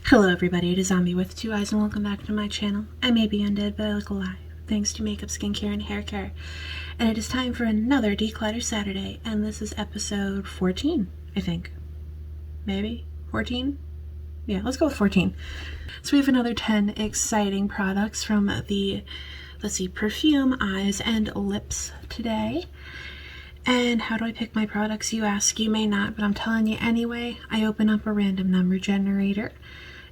Hello everybody, it is Zombie with two eyes and welcome back to my channel. I may be undead, but I look alive, thanks to makeup, skincare, and hair care. And it is time for another Declutter Saturday, and this is episode 14, I think. Maybe? 14? Yeah, let's go with 14. So we have another 10 exciting products from the, let's see, perfume, eyes, and lips today. And how do I pick my products, you ask? You may not, but I'm telling you anyway. I open up a random number generator,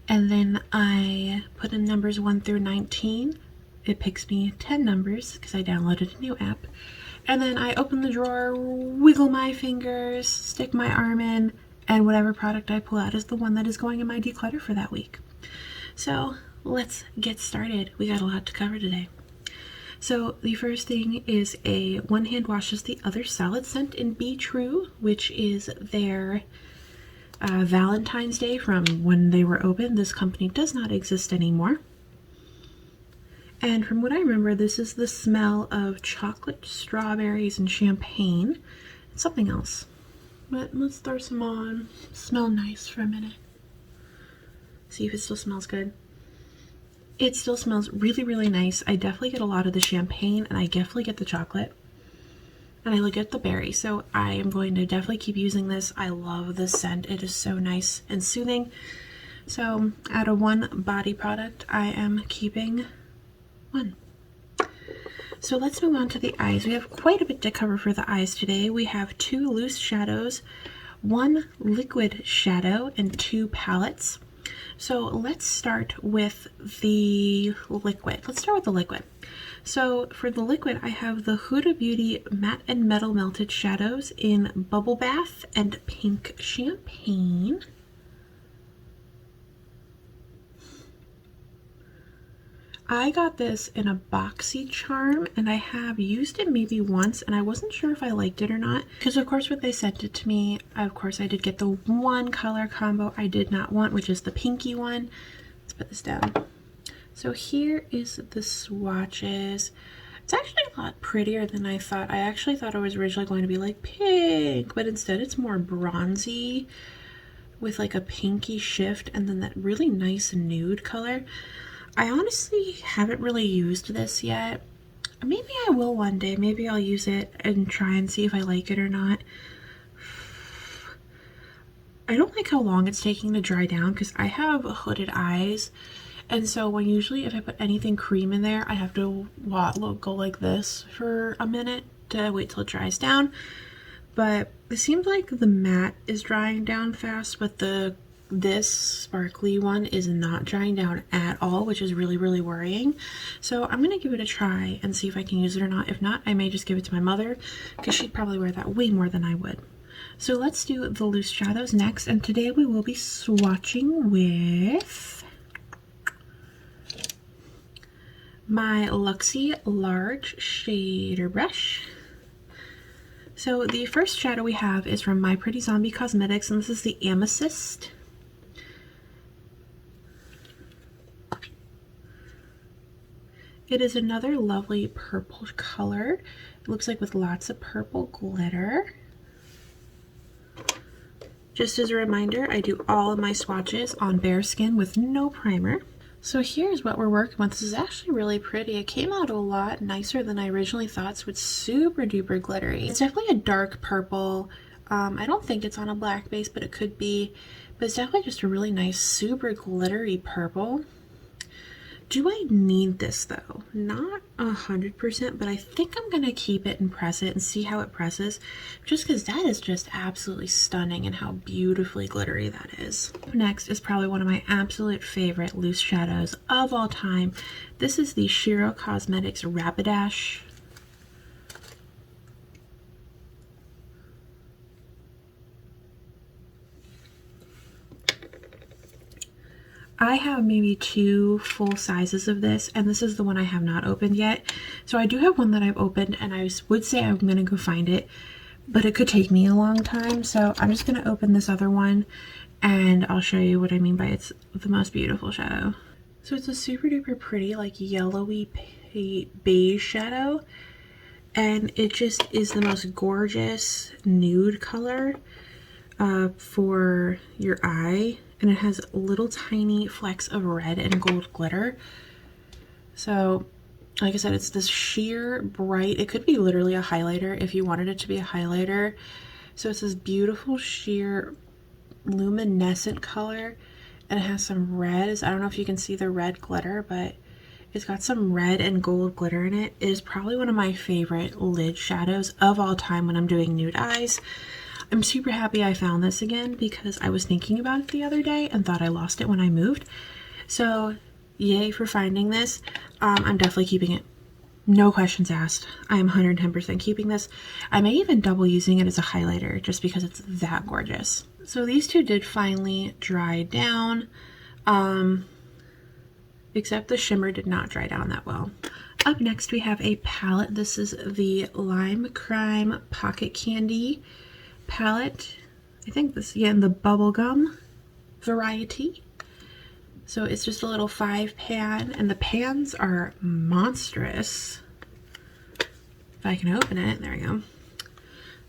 and then I put in numbers 1 through 19. It picks me 10 numbers because I downloaded a new app. And then I open the drawer, wiggle my fingers, stick my arm in, and whatever product I pull out is the one that is going in my declutter for that week. So let's get started. We got a lot to cover today. So the first thing is a One Hand Washes the Other Salad Scent in Be True, which is their Valentine's Day from when they were open. This company does not exist anymore. And from what I remember, this is the smell of chocolate, strawberries, and champagne. And something else. But let's throw some on. Smell nice for a minute. See if it still smells good. It still smells really, really nice. I definitely get a lot of the champagne, and I definitely get the chocolate. And I look at the berry, so I am going to definitely keep using this. I love this scent. It is so nice and soothing. So out of one body product, I am keeping one. So let's move on to the eyes. We have quite a bit to cover for the eyes today. We have 2 loose shadows, 1 liquid shadow, and 2 palettes. So let's start with the liquid. So for the liquid, I have the Huda Beauty Matte and Metal Melted Shadows in Bubble Bath and Pink Champagne. I got this in a boxy charm, and I have used it maybe once, and I wasn't sure if I liked it or not, because of course when they sent it to me, of course I did get the one color combo I did not want, which is the pinky one. Let's put this down. So here is the swatches. It's actually a lot prettier than I thought. I actually thought it was originally going to be like pink, but instead it's more bronzy with like a pinky shift and then that really nice nude color. I honestly haven't really used this yet. Maybe I will one day. Maybe I'll use it and try and see if I like it or not. I don't like how long it's taking to dry down because I have hooded eyes. And so when usually if I put anything cream in there, I have to go like this for a minute to wait till it dries down. But it seems like the matte is drying down fast, but this sparkly one is not drying down at all, which is really, really worrying. So I'm gonna give it a try and see if I can use it or not. If not, I may just give it to my mother because she'd probably wear that way more than I would. So let's do the loose shadows next, and today we will be swatching with my Luxie Large Shader Brush. So the first shadow we have is from My Pretty Zombie Cosmetics, and this is the Amethyst. It is another lovely purple color. It looks like with lots of purple glitter. Just as a reminder, I do all of my swatches on bare skin with no primer. So here's what we're working with. This is actually really pretty. It came out a lot nicer than I originally thought, so it's super duper glittery. It's definitely a dark purple. I don't think it's on a black base, but it could be. But it's definitely just a really nice, super glittery purple. Do I need this though? Not 100%, but I think I'm gonna keep it and press it and see how it presses, just because that is just absolutely stunning and how beautifully glittery that is. Next is probably one of my absolute favorite loose shadows of all time. This is the Shiro Cosmetics Rapidash. I have maybe 2 full sizes of this, and this is the one I have not opened yet. So I do have one that I've opened, and I would say I'm going to go find it, but it could take me a long time. So I'm just going to open this other one, and I'll show you what I mean by it's the most beautiful shadow. So it's a super duper pretty, like yellowy beige shadow, and it just is the most gorgeous nude color for your eye. and it has little tiny flecks of red and gold glitter. So like I said, it's this sheer bright, it could be literally a highlighter if you wanted it to be a highlighter. So it's this beautiful sheer luminescent color, and it has some reds. I don't know if you can see the red glitter, but it's got some red and gold glitter in it. It is probably one of my favorite lid shadows of all time when I'm doing nude eyes. I'm super happy I found this again because I was thinking about it the other day and thought I lost it when I moved. So yay for finding this. I'm definitely keeping it. No questions asked. I am 110% keeping this. I may even double using it as a highlighter just because it's that gorgeous. So these two did finally dry down, except the shimmer did not dry down that well. Up next we have a palette. This is the Lime Crime Pocket Candy palette. I think this, yeah, in the bubblegum variety. So it's just a little 5-pan, and the pans are monstrous. If I can open it, there we go. And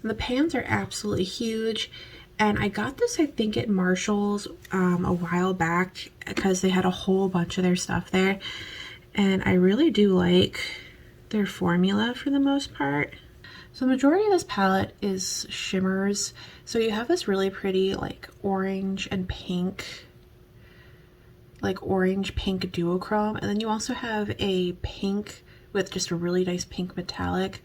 the pans are absolutely huge, and I got this, I think, at Marshall's a while back because they had a whole bunch of their stuff there, and I really do like their formula for the most part. So the majority of this palette is shimmers. So you have this really pretty like orange and pink, like orange pink duochrome, and then you also have a pink with just a really nice pink metallic,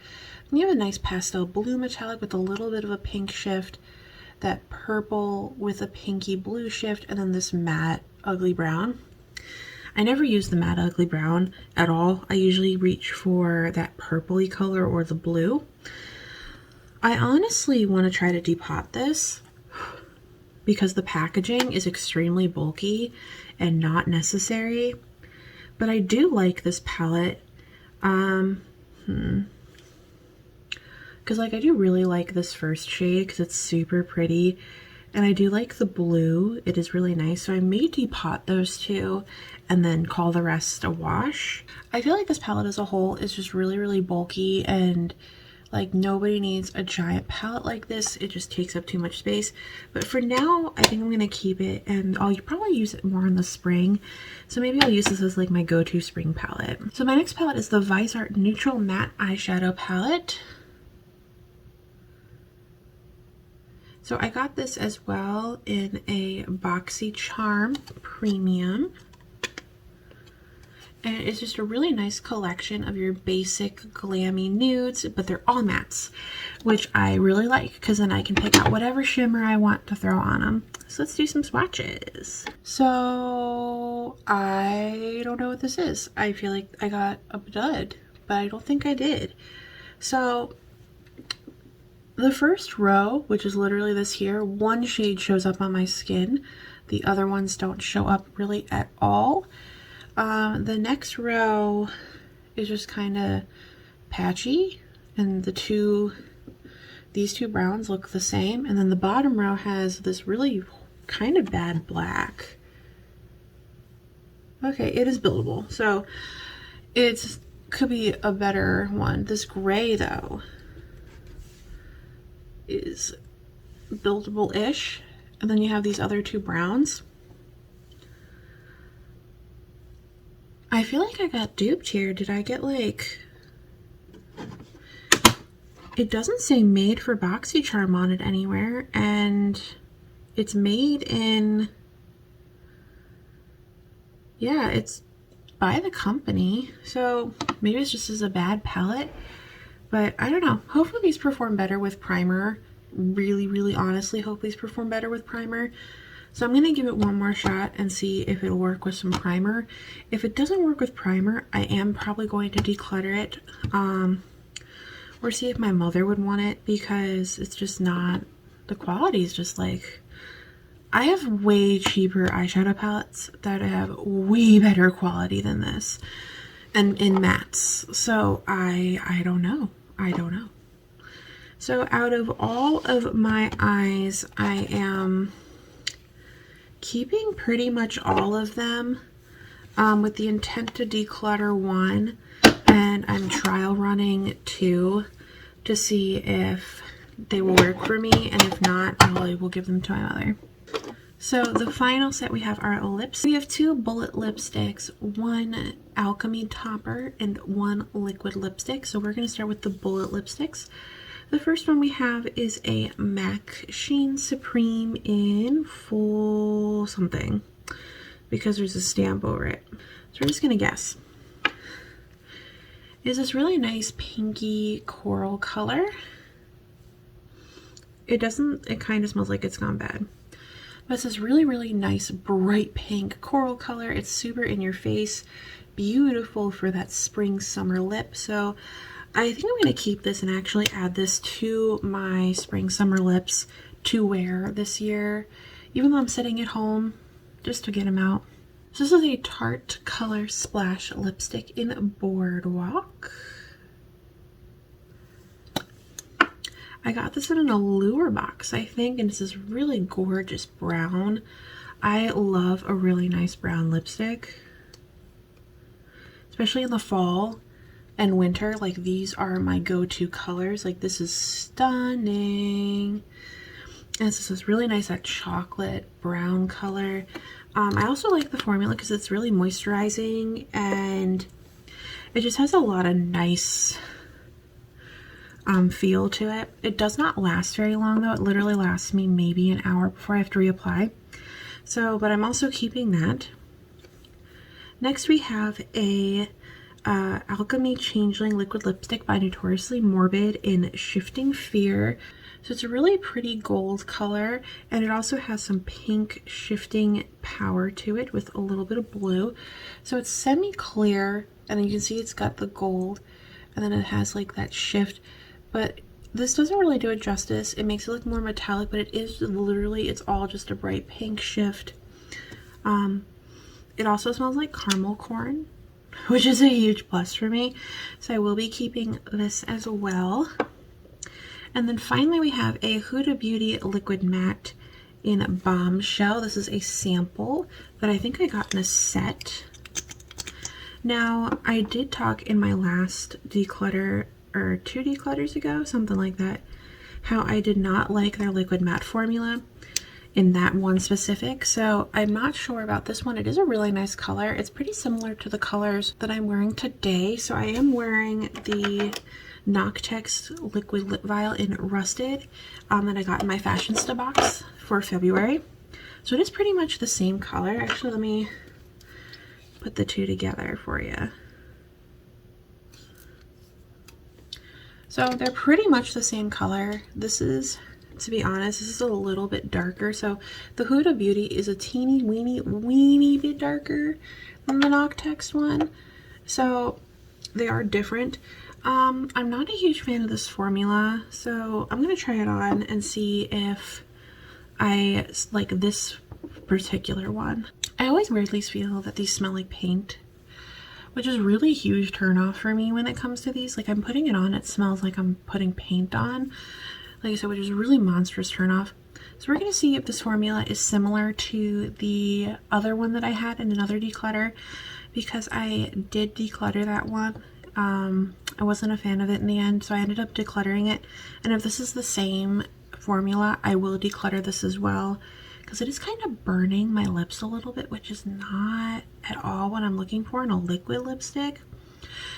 and you have a nice pastel blue metallic with a little bit of a pink shift, that purple with a pinky blue shift, and then this matte ugly brown. I never use the matte ugly brown at all. I usually reach for that purpley color or the blue. I honestly want to try to depot this because the packaging is extremely bulky and not necessary, but I do like this palette. Because like I do really like this first shade because it's super pretty, and I do like the blue. It is really nice, so I may depot those two and then call the rest a wash. I feel like this palette as a whole is just really bulky, and like nobody needs a giant palette like this. It just takes up too much space. But for now, I think I'm gonna keep it, and I'll probably use it more in the spring. So maybe I'll use this as like my go-to spring palette. So my next palette is the Vise Art Neutral Matte Eyeshadow Palette. So I got this as well in a BoxyCharm Premium. And it's just a really nice collection of your basic glammy nudes, but they're all mattes, which I really like because then I can pick out whatever shimmer I want to throw on them. So let's do some swatches. So I don't know what this is. I feel like I got a dud, but I don't think I did. So the first row, which is literally this here, one shade shows up on my skin. The other ones don't show up really at all. The next row is just kind of patchy, and these two browns look the same, and then the bottom row has this really kind of bad black. Okay, it is buildable, so it could be a better one. This gray though is buildable-ish, and then you have these other two browns. I feel like I got duped here. Did I get like... It doesn't say made for BoxyCharm on it anywhere, and it's made in... Yeah, it's by the company, so maybe it's just as a bad palette, but I don't know. Hopefully these perform better with primer. Really honestly hope these perform better with primer. So I'm going to give it one more shot and see if it'll work with some primer. If it doesn't work with primer, I am probably going to declutter it, or see if my mother would want it, because it's just not, the quality is just like, I have way cheaper eyeshadow palettes that have way better quality than this, and in mattes. So I don't know. So out of all of my eyes, I am keeping pretty much all of them, with the intent to declutter one, and I'm trial running two to see if they will work for me, and if not, I will give them to my mother. So the final set we have are lips. We have 2 bullet lipsticks, 1 alchemy topper, and 1 liquid lipstick. So we're going to start with the bullet lipsticks. The first one we have is a MAC Sheen Supreme in full something, because there's a stamp over it. So we're just going to guess. It's this really nice pinky coral color. It kind of smells like it's gone bad. But it's this really, really nice bright pink coral color. It's super in your face, beautiful for that spring summer lip. So I think I'm going to keep this and actually add this to my spring summer lips to wear this year, even though I'm sitting at home, just to get them out. So this is a Tarte Color Splash lipstick in Boardwalk. I got this in an Allure box, I think, and it's this really gorgeous brown. I love a really nice brown lipstick, especially in the fall and winter. Like, these are my go-to colors. Like, this is stunning. And it's this really nice, that chocolate brown color. I also like the formula because it's really moisturizing, and it just has a lot of nice feel to it. It does not last very long though. It literally lasts me maybe an hour before I have to reapply. So, but I'm also keeping that. Next we have a Alchemy Changeling liquid lipstick by Notoriously Morbid in Shifting Fear. So it's a really pretty gold color, and it also has some pink shifting power to it with a little bit of blue. So it's semi-clear, and you can see it's got the gold, and then it has like that shift. But this doesn't really do it justice. It makes it look more metallic, but it is literally, it's all just a bright pink shift. It also smells like caramel corn, which is a huge plus for me. So I will be keeping this as well. And then finally we have a Huda Beauty Liquid Matte in Bombshell. This is a sample that I think I got in a set. Now, I did talk in my last declutter, or 2 declutters ago, something like that, how I did not like their liquid matte formula in that one specific. So I'm not sure about this one. It is a really nice color. It's pretty similar to the colors that I'm wearing today. So I am wearing the Noctex liquid lip vial in Rusted that I got in my Fashionista box for February. So it is pretty much the same color. Actually, let me put the 2 together for you. So they're pretty much the same color. This is, to be honest, this is a little bit darker. So the Huda Beauty is a teeny weeny bit darker than the Noctex one. So they are different. I'm not a huge fan of this formula, so I'm going to try it on and see if I like this particular one. I always weirdly feel that these smell like paint, which is really a huge turn off for me when it comes to these. Like, I'm putting it on, it smells like I'm putting paint on, like I said, which is a really monstrous turn off. So we're going to see if this formula is similar to the other one that I had in another declutter, because I did declutter that one. I wasn't a fan of it in the end, so I ended up decluttering it. And if this is the same formula, I will declutter this as well, because it is kind of burning my lips a little bit, which is not at all what I'm looking for in a liquid lipstick.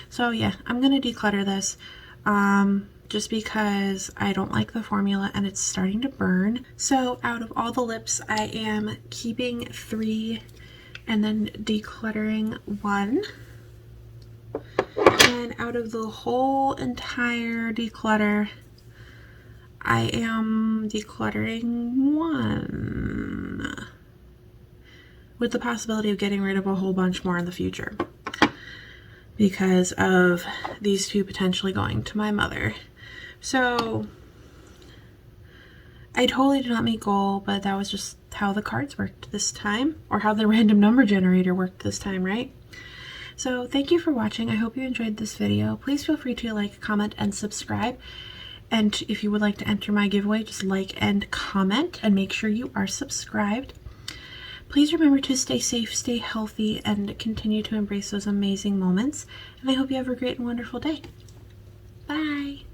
So yeah, I'm going to declutter this just because I don't like the formula and it's starting to burn. So out of all the lips, I am keeping 3 and then decluttering 1. And out of the whole entire declutter, I am decluttering 1, with the possibility of getting rid of a whole bunch more in the future because of these 2 potentially going to my mother. So I totally did not meet goal, but that was just how the cards worked this time, or how the random number generator worked this time, right? So thank you for watching. I hope you enjoyed this video. Please feel free to like, comment, and subscribe. And if you would like to enter my giveaway, just like and comment, and make sure you are subscribed. Please remember to stay safe, stay healthy, and continue to embrace those amazing moments. And I hope you have a great and wonderful day. Bye.